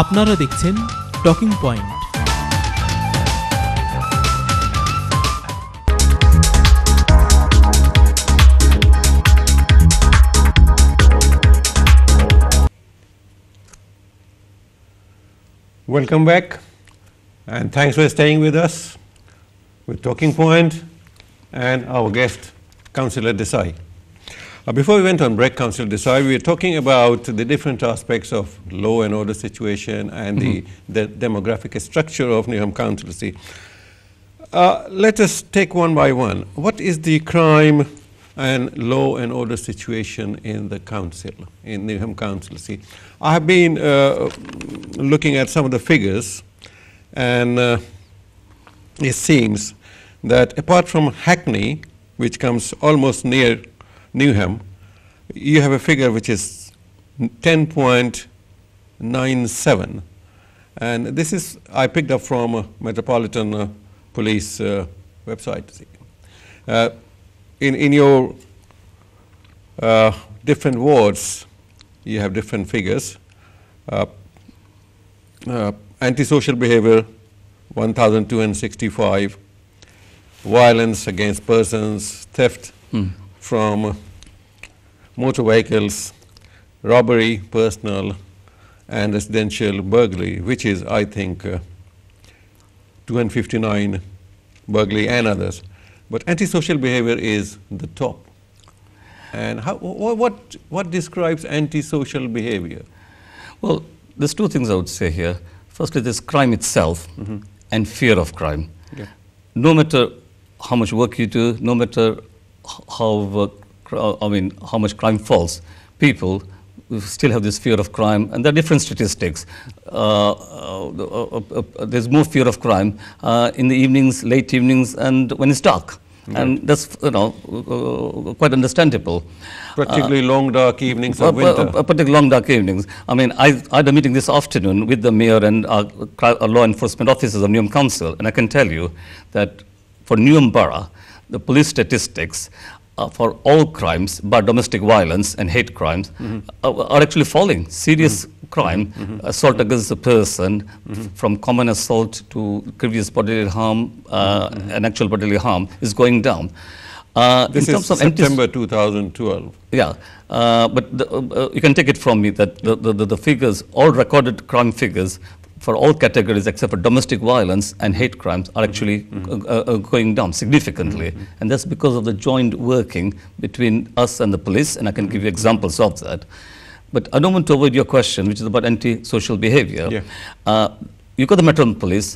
আপনারা দেখছেন talking point. Welcome back, and thanks for staying with us with Talking Point and our guest, Councillor Desai. Before we went on break, Councillor Desai, we were talking about the different aspects of law and order situation and the demographic structure of Newham Councillorcy. Let us take one by one. What is the crime and law and order situation in the council, in Newham Councillorcy? I have been looking at some of the figures, and it seems that apart from Hackney, which comes almost near Newham, you have a figure which is 10.97, and this is I picked up from Metropolitan Police website. In your different wards, you have different figures. Antisocial behavior, 1,265. Violence against persons, theft from motor vehicles, robbery, personal, and residential burglary, which is, I think, 259 burglary and others. But antisocial behavior is the top. And what describes antisocial behavior? Well, there's two things I would say here. Firstly, there's crime itself and fear of crime. Yeah. No matter how much work you do, no matter how much crime falls, people still have this fear of crime, and there are different statistics. There's more fear of crime in the evenings, late evenings, and when it's dark. Right. And that's quite understandable. Particularly long dark evenings of winter. Particularly long dark evenings. I mean, I had a meeting this afternoon with the mayor and our law enforcement officers of Newham Council, and I can tell you that for Newham Borough, the police statistics for all crimes, but domestic violence and hate crimes, are actually falling. Serious crime, assault against a person, from common assault to grievous bodily harm and actual bodily harm, is going down. This is September 2012. Yeah, but you can take it from me that the figures, all recorded crime figures, for all categories except for domestic violence and hate crimes are actually going down significantly. And that's because of the joint working between us and the police, and I can give you examples of that. But I don't want to avoid your question, which is about anti-social behavior. Yeah. You got the Metropolitan Police,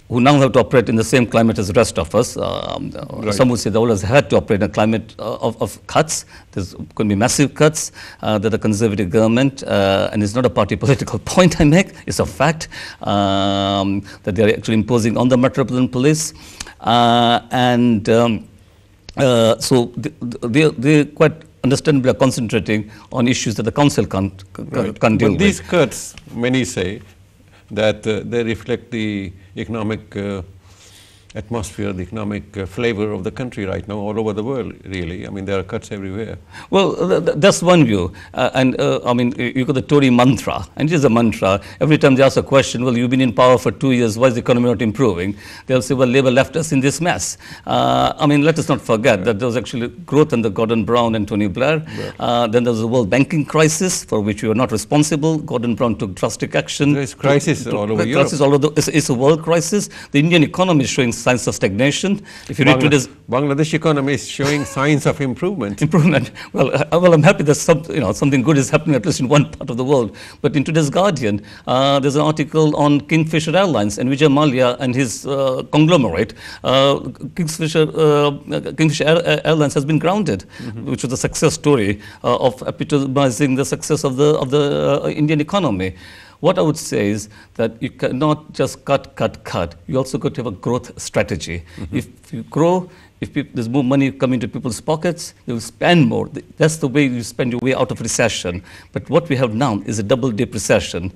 who now have to operate in the same climate as the rest of us. Right. Some would say they always had to operate in a climate of cuts. There's going to be massive cuts. They're the Conservative government, and it's not a party political point I make, it's a fact that they're actually imposing on the Metropolitan Police. So they quite understandably are concentrating on issues that the council can't deal with. But these cuts, many say, that they reflect the economic atmosphere, the economic flavor of the country right now, all over the world, really. I mean, there are cuts everywhere. Well, that's one view. I mean, you got the Tory mantra, and it is a mantra. Every time they ask a question, well, you've been in power for 2 years, why is the economy not improving? They'll say, well, Labour left us in this mess. I mean, let us not forget that there was actually growth under Gordon Brown and Tony Blair. Then there was a world banking crisis for which we were not responsible. Gordon Brown took drastic action. There's crisis all over Europe. Crisis all over it's a world crisis. The Indian economy is showing signs of stagnation. If you read today's Bangladesh economy is showing signs of improvement. Well, I'm happy that something good is happening at least in one part of the world. But in today's Guardian, there's an article on Kingfisher Airlines and Vijay Mallya and his conglomerate. Kingfisher Airlines has been grounded, which was a success story of epitomizing the success of the Indian economy. What I would say is that you cannot just cut. You also got to have a growth strategy. If you grow, if there's more money coming to people's pockets, they will spend more. That's the way you spend your way out of recession. But what we have now is a double-dip recession,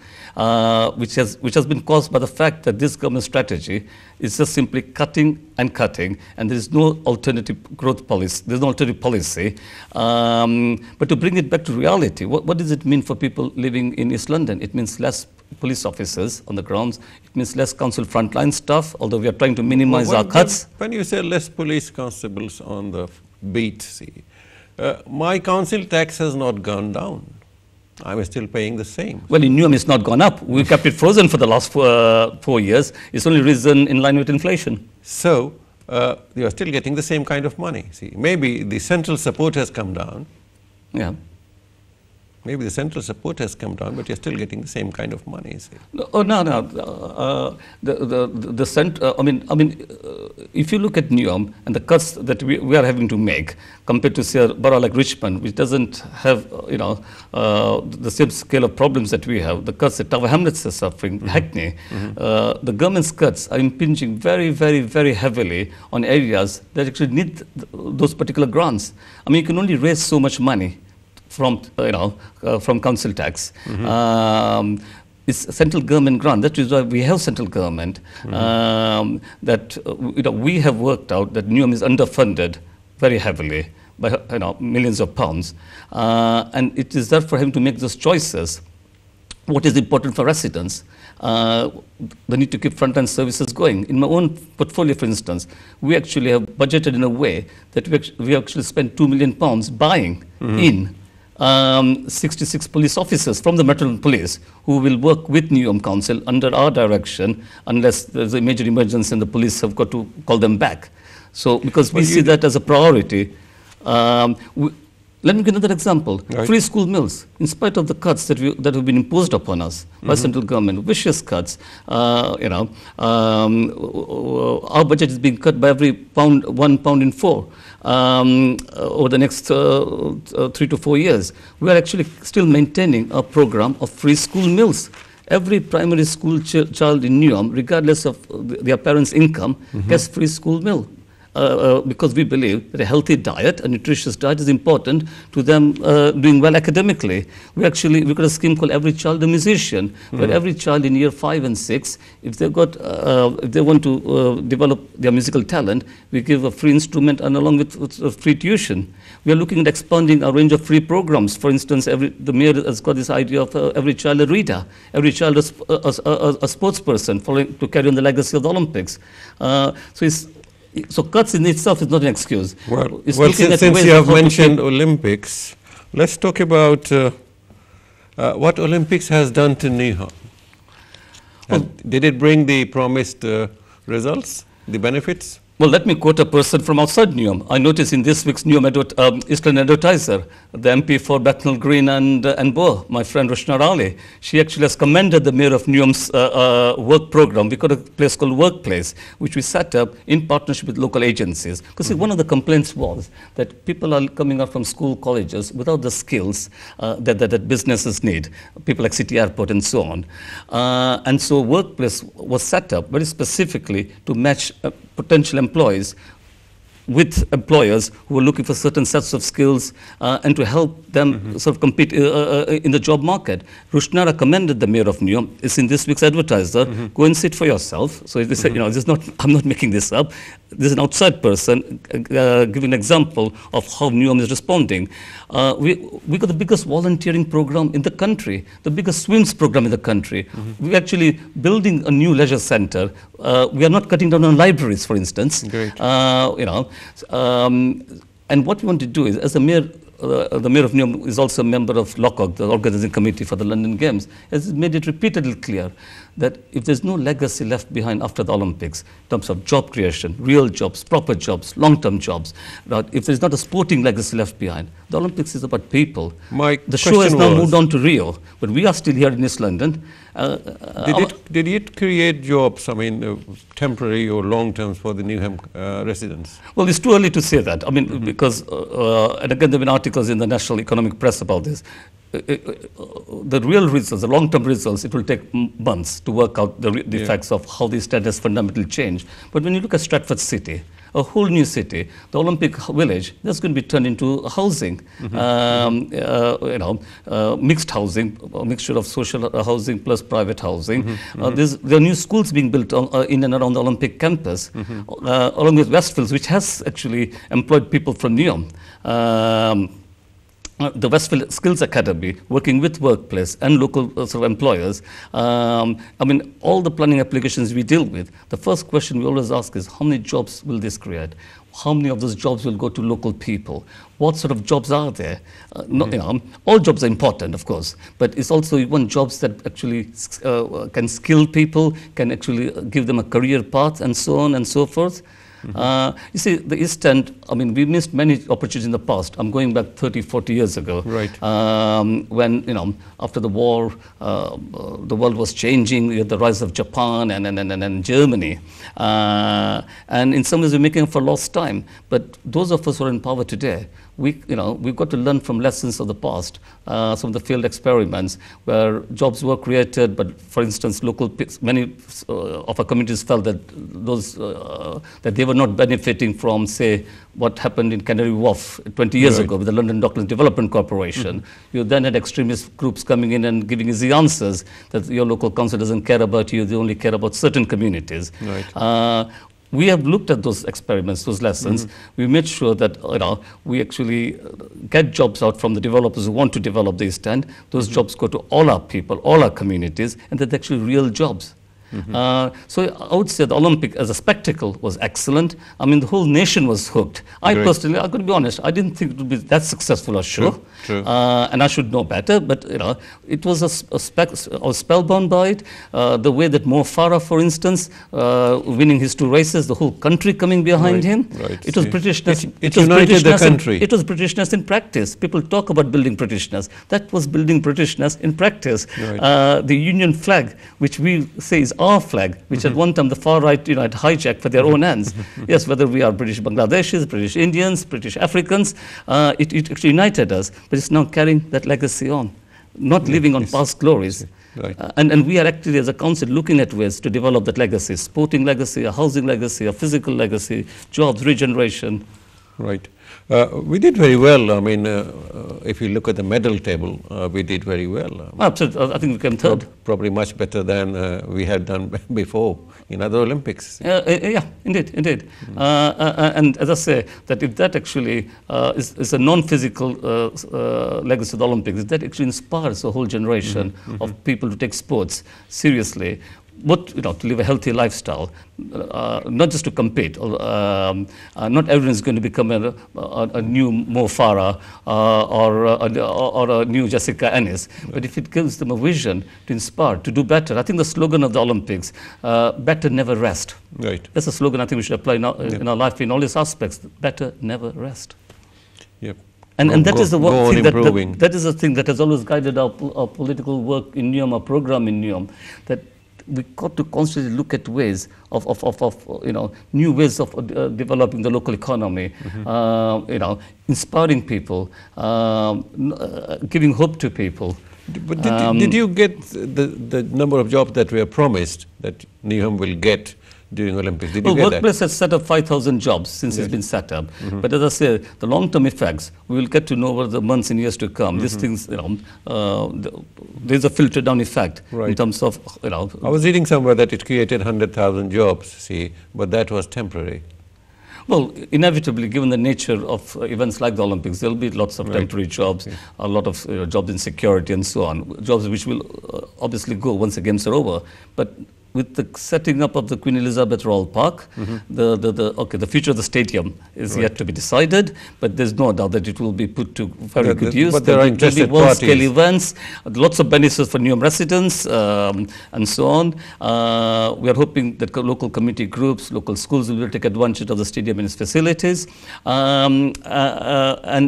which has been caused by the fact that this government strategy is just simply cutting, and there is no alternative growth policy. There's no alternative policy. But to bring it back to reality, what does it mean for people living in East London? It means less police officers on the grounds. It means less council frontline staff, although we are trying to minimize our cuts. When you say less police constables on the beat, see, my council tax has not gone down. I am still paying the same. Well, in Newham it's not gone up. We kept it frozen for the last 4 years. It's only risen in line with inflation. So, you are still getting the same kind of money. See, maybe the central support has come down. Yeah. Maybe the central support has come down, but you're still getting the same kind of money. See. Oh no, no. If you look at Newham and the cuts that we are having to make compared to say a borough like Richmond, which doesn't have the same scale of problems that we have, the cuts that Tower Hamlets are suffering, Hackney, the government's cuts are impinging very, very, very heavily on areas that actually need those particular grants. I mean, you can only raise so much money from from council tax. It's a central government grant. That is why we have central government. That we have worked out that Newham is underfunded very heavily by millions of pounds, and it is therefore having to make those choices. What is important for residents? The need to keep frontline services going. In my own portfolio, for instance, we actually have budgeted in a way that we actually spent £2 million buying in 66 police officers from the Metropolitan Police who will work with Newham Council under our direction unless there's a major emergency and the police have got to call them back. So, because we see that as a priority. Let me give another example. Right. Free school meals, in spite of the cuts that have been imposed upon us by central government, vicious cuts, our budget is being cut by every pound, £1 in 4. Over the next 3 to 4 years. We are actually still maintaining a program of free school meals. Every primary school child in Newham, regardless of their parents' income, gets free school meal. Because we believe that a healthy diet, a nutritious diet is important to them doing well academically. We've got a scheme called Every Child a Musician, where every child in year 5 and 6, if they want to develop their musical talent, we give a free instrument and along with free tuition. We are looking at expanding our range of free programs. For instance, the mayor has got this idea of every child a reader, every child a sports person to carry on the legacy of the Olympics. So cuts in itself is not an excuse. Well, since you have mentioned Olympics, let's talk about what Olympics has done to Newham. Did it bring the promised results, the benefits? Well, let me quote a person from outside Newham. I noticed in this week's Newham Eastern Advertiser, the MP for Bethnal Green and Bow, my friend Roshna Ali, she actually has commended the mayor of Newham's work program. We got a place called Workplace, which we set up in partnership with local agencies. Because one of the complaints was that people are coming out from school, colleges without the skills that businesses need, people like City Airport and so on. And so Workplace was set up very specifically to match potential employees with employers who are looking for certain sets of skills and to help them sort of compete in the job market. Rushnara commended the mayor of Newham. It's in this week's Advertiser. Go and see it for yourself. So this, this is not, I'm not making this up. This is an outside person giving an example of how Newham is responding. We got the biggest volunteering program in the country, the biggest swims program in the country. We're actually building a new leisure center. We are not cutting down on libraries, for instance. Great. And what we want to do is, as the mayor of Newham is also a member of LOCOG, the organizing committee for the London Games, has made it repeatedly clear that if there's no legacy left behind after the Olympics, in terms of job creation, real jobs, proper jobs, long-term jobs, if there's not a sporting legacy left behind, the Olympics is about people. The show has now moved on to Rio, but we are still here in East London. Did it create jobs, I mean, temporary or long-term for the Newham residents? Well, it's too early to say that. I mean, because, and again, there have been articles in the national economic press about this. The real results, the long-term results, it will take months to work out the effects of how these standards fundamentally change. But when you look at Stratford City, a whole new city, the Olympic Village, that's going to be turned into housing, mixed housing, a mixture of social housing plus private housing. There are new schools being built in and around the Olympic campus, along with Westfields, which has actually employed people from Newham. the Westfield Skills Academy, working with workplace and local sort of employers, I mean, all the planning applications we deal with, the first question we always ask is, how many jobs will this create? How many of those jobs will go to local people? What sort of jobs are there? All jobs are important, of course, but it's also you want jobs that actually can skill people, can actually give them a career path, and so on and so forth. You see, the East End, I mean, we missed many opportunities in the past. I'm going back 30, 40 years ago. Right. When, after the war, the world was changing. We had the rise of Japan and Germany. And in some ways, we're making up for lost time. But those of us who are in power today, we've got to learn from lessons of the past, some of the failed experiments where jobs were created, but for instance, many of our communities felt that that they were not benefiting from, say, what happened in Canary Wharf 20 years ago with the London Docklands Development Corporation. You then had extremist groups coming in and giving easy answers that your local council doesn't care about you, they only care about certain communities. Right. We have looked at those experiments, those lessons. We made sure that we actually get jobs out from the developers who want to develop the East End. Those jobs go to all our people, all our communities, and they're actually real jobs. So I would say the Olympic as a spectacle was excellent. I mean, the whole nation was hooked. I personally, I'm going to be honest, I didn't think it would be that successful a show. True. And I should know better, but it was I was spellbound by it. The way that Mo Farah, for instance, winning his 2 races, the whole country coming behind him. Right. It was Britishness. It united the country. It was Britishness in practice. People talk about building Britishness. That was building Britishness in practice. Right. The Union flag, which we say is our flag, which at one time the far right had hijacked for their own ends. Yes, whether we are British Bangladeshis, British Indians, British Africans, it actually united us, but it's now carrying that legacy on, not living on past glories. Right. And we are actually, as a council, looking at ways to develop that legacy, sporting legacy, a housing legacy, a physical legacy, jobs, regeneration. Right. We did very well. I mean, if you look at the medal table, we did very well. Absolutely. I think we came third. Probably much better than we had done before in other Olympics. Yeah, indeed. And as I say, that if that actually is a non-physical legacy of the Olympics, if that actually inspires a whole generation of people to take sports seriously, to live a healthy lifestyle, not just to compete. Not everyone is going to become a new Mo Farah or a new Jessica Ennis. But if it gives them a vision to inspire, to do better. I think the slogan of the Olympics, better never rest. Right. That's a slogan I think we should apply in our life in all its aspects. Better never rest. Yep. And that is the thing that is the thing that has always guided our political work in Newham, our program in Newham, that we got to constantly look at ways of new ways of developing the local economy, inspiring people, giving hope to people. But did you get the number of jobs that were promised that Newham will get during Olympics? Did you get Workplace has set up 5,000 jobs since it's been set up. But as I say, the long-term effects, we will get to know over the months and years to come. These things, there's a filter-down effect in terms of, I was reading somewhere that it created 100,000 jobs, see, but that was temporary. Well, inevitably, given the nature of events like the Olympics, there will be lots of temporary jobs, a lot of jobs in security and so on, jobs which will obviously go once the games are over. But with the setting up of the Queen Elizabeth Royal Park, the future of the stadium is yet to be decided, but there's no doubt that it will be put to very good use. But there are interested world-scale events, lots of benefits for Newham residents, and so on. We are hoping that local community groups, local schools will take advantage of the stadium and its facilities. And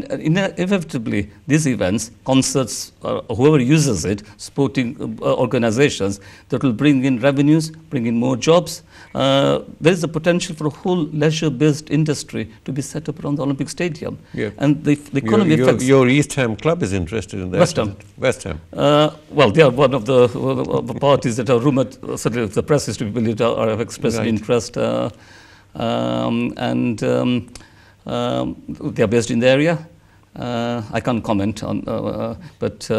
inevitably, these events, concerts, whoever uses it, sporting organizations, that will bring in revenues, bring in more jobs. There is a potential for a whole leisure-based industry to be set up around the Olympic Stadium. Yeah. And the economy affects... Your East Ham club is interested in that. West Ham. Well, they are one of the parties that are rumoured, certainly if the press is to be believed, have expressed interest. They are based in the area. I can't comment on, but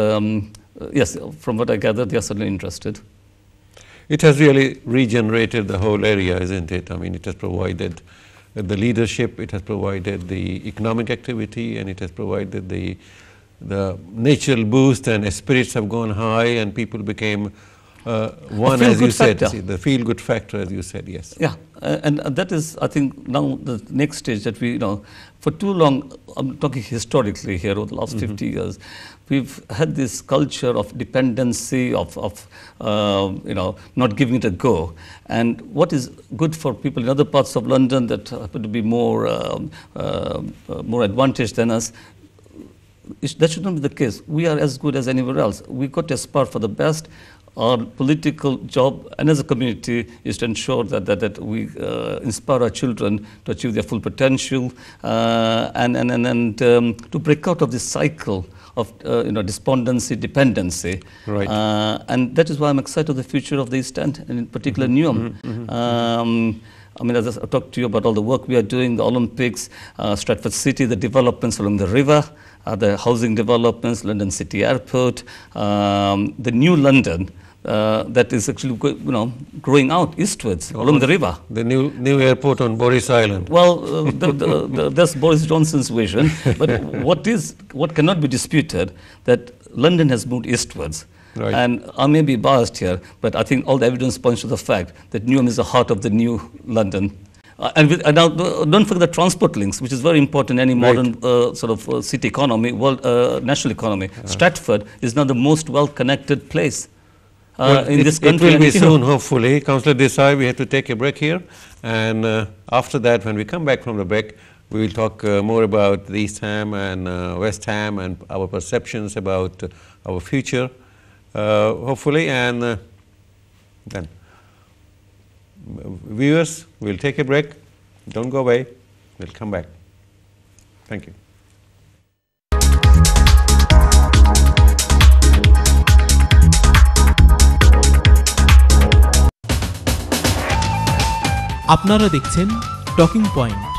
yes, from what I gather, they are certainly interested. It has really regenerated the whole area, isn't it? I mean, it has provided the leadership, it has provided the economic activity, and it has provided the the natural boost and spirits have gone high and people became one, as you said, the feel-good factor, as you said, yes. Yeah, and that is, I think, now the next stage that we, for too long, I'm talking historically here over the last 50 years, we've had this culture of dependency, of not giving it a go. And what is good for people in other parts of London that happen to be more advantaged than us, that should not be the case. We are as good as anywhere else. We've got to aspire for the best. Our political job and as a community is to ensure that we inspire our children to achieve their full potential and to break out of this cycle of despondency, dependency. Right. And that is why I'm excited of the future of the East End, and in particular Newham. I mean, as I talked to you about all the work we are doing, the Olympics, Stratford City, the developments along the river, the housing developments, London City Airport, the new London that is actually growing out eastwards along the river. The new airport on Boris Island. Well, that's Boris Johnson's vision. But what cannot be disputed, that London has moved eastwards. Right. And I may be biased here, but I think all the evidence points to the fact that Newham is the heart of the new London. And now, don't forget the transport links, which is very important in any modern city economy, national economy. Stratford is now the most well-connected place in this country. It will be soon, hopefully. Councillor Desai, we have to take a break here. And after that, when we come back from the break, we will talk more about the East Ham and West Ham and our perceptions about our future. Hopefully, and then viewers, we'll take a break. Don't go away. We'll come back. Thank you. আপনারা দেখছেন talking point.